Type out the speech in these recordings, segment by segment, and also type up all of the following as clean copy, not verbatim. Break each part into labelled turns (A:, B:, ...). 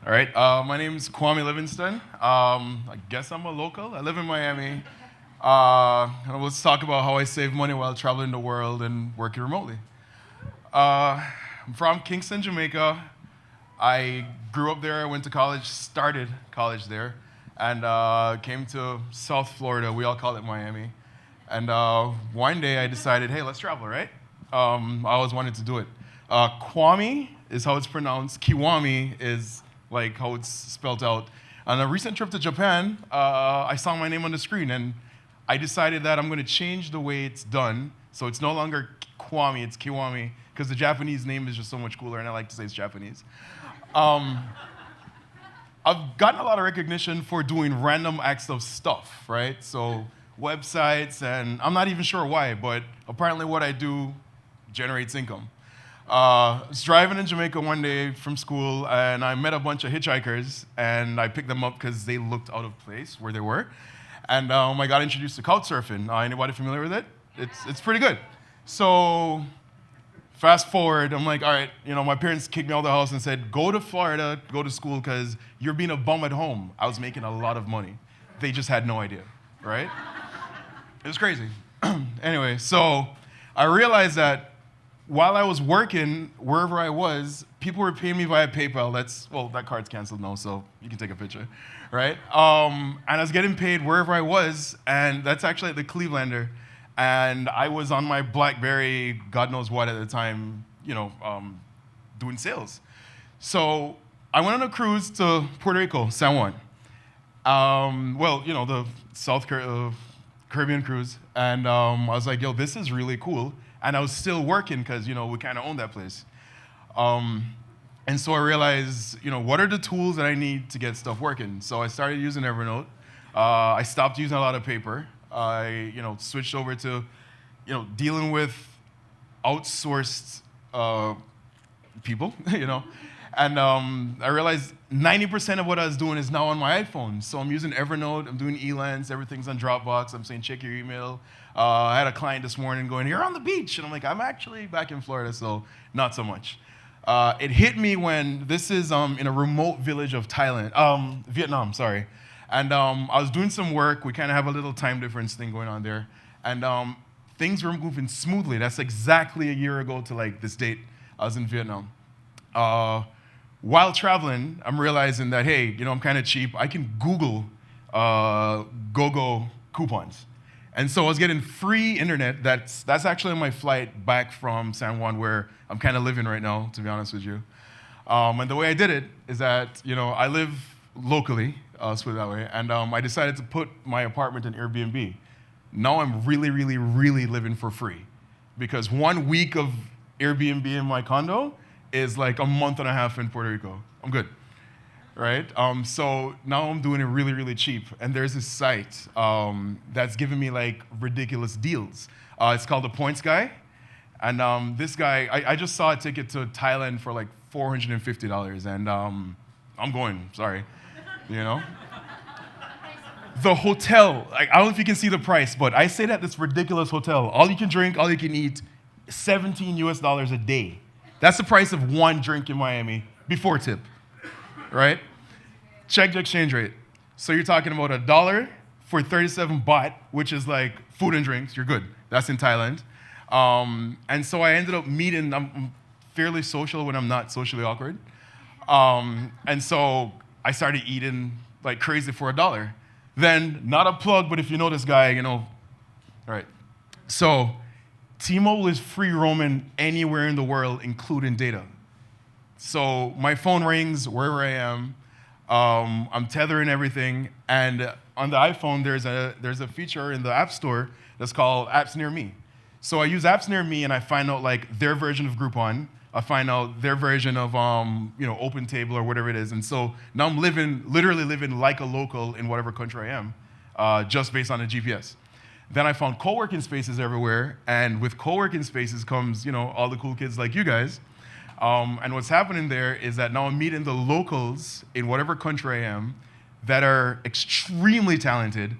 A: All right, my name is Kiwami Livingston. I guess I'm a local. I live in Miami. And let's talk about how I save money while traveling the world and working remotely. I'm from Kingston, Jamaica. I grew up there, went to college, started college there, and came to South Florida. We all call it Miami. And one day I decided, hey, let's travel, right? I always wanted to do it. Kwame is how it's pronounced. Kiwami is like how it's spelled out. On a recent trip to Japan, I saw my name on the screen, and I decided that I'm going to change the way it's done. So it's no longer Kwame, it's Kiwami, because the Japanese name is just so much cooler, and I like to say it's Japanese. I've gotten a lot of recognition for doing random acts of stuff, right? So websites, and I'm not even sure why, but apparently what I do generates income. I was driving in Jamaica one day from school, and I met a bunch of hitchhikers, and I picked them up because they looked out of place where they were. And I got introduced to couchsurfing. Anybody familiar with it? It's pretty good. So fast forward, I'm like, all right, my parents kicked me out of the house and said, go to Florida, go to school, because you're being a bum at home. I was making a lot of money. They just had no idea, right? It was crazy. Anyway, so I realized that while I was working, wherever I was, people were paying me via PayPal. That card's canceled now, so you can take a picture, right? And I was getting paid wherever I was, and that's actually at the Clevelander. And I was on my BlackBerry, God knows what at the time, doing sales. So I went on a cruise to Puerto Rico, San Juan. The Caribbean cruise. And I was like, yo, this is really cool. And I was still working because, we kind of owned that place. And so I realized, what are the tools that I need to get stuff working? So I started using Evernote. I stopped using a lot of paper. I, switched over to, dealing with outsourced people, And I realized 90% of what I was doing is now on my iPhone. So I'm using Evernote, I'm doing Elance, everything's on Dropbox. I'm saying check your email. I had a client this morning going, you're on the beach. And I'm like, I'm actually back in Florida, so not so much. It hit me when this is in a remote village of Vietnam, sorry. And I was doing some work. We kind of have a little time difference thing going on there. And things were moving smoothly. That's exactly a year ago to like this date. I was in Vietnam. While traveling, I'm realizing that, hey, I'm kind of cheap. I can Google go-go coupons. And so I was getting free internet. That's actually on my flight back from San Juan, where I'm kind of living right now, to be honest with you. And the way I did it is that, I live locally, let's put it that way, and I decided to put my apartment in Airbnb. Now I'm really, really, really living for free, because 1 week of Airbnb in my condo is like a month and a half in Puerto Rico. I'm good, right? So now I'm doing it really, really cheap. And there's this site that's giving me like ridiculous deals. It's called The Points Guy. And this guy, I just saw a ticket to Thailand for like $450. And I'm going, sorry, The hotel, I don't know if you can see the price, but I stayed at this ridiculous hotel. All you can drink, all you can eat, $17 a day. That's the price of one drink in Miami before tip, right? Check the exchange rate. So you're talking about $1 for 37 baht, which is like food and drinks. You're good. That's in Thailand. And so I ended up meeting, I'm fairly social when I'm not socially awkward. And so I started eating like crazy for $1. Then, not a plug, but if you know this guy, all right. So T-Mobile is free roaming anywhere in the world, including data. So my phone rings wherever I am. I'm tethering everything, and on the iPhone there's a feature in the App Store that's called Apps Near Me. So I use Apps Near Me, and I find out like their version of Groupon. I find out their version of OpenTable or whatever it is, and so now I'm literally living like a local in whatever country I am, just based on the GPS. Then I found co-working spaces everywhere, and with co-working spaces comes, all the cool kids like you guys. And what's happening there is that now I'm meeting the locals in whatever country I am that are extremely talented,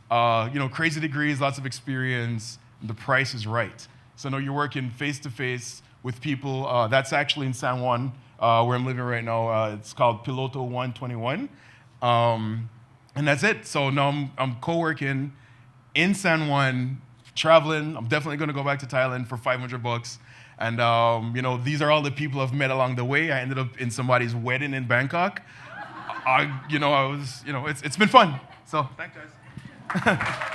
A: crazy degrees, lots of experience. The price is right. So now you're working face-to-face with people. That's actually in San Juan. where I'm living right now. It's called Piloto 121. And that's it. So now I'm co-working in San Juan, traveling. I'm definitely going to go back to Thailand for $500. And, these are all the people I've met along the way. I ended up in somebody's wedding in Bangkok. It's been fun. So, thanks, guys.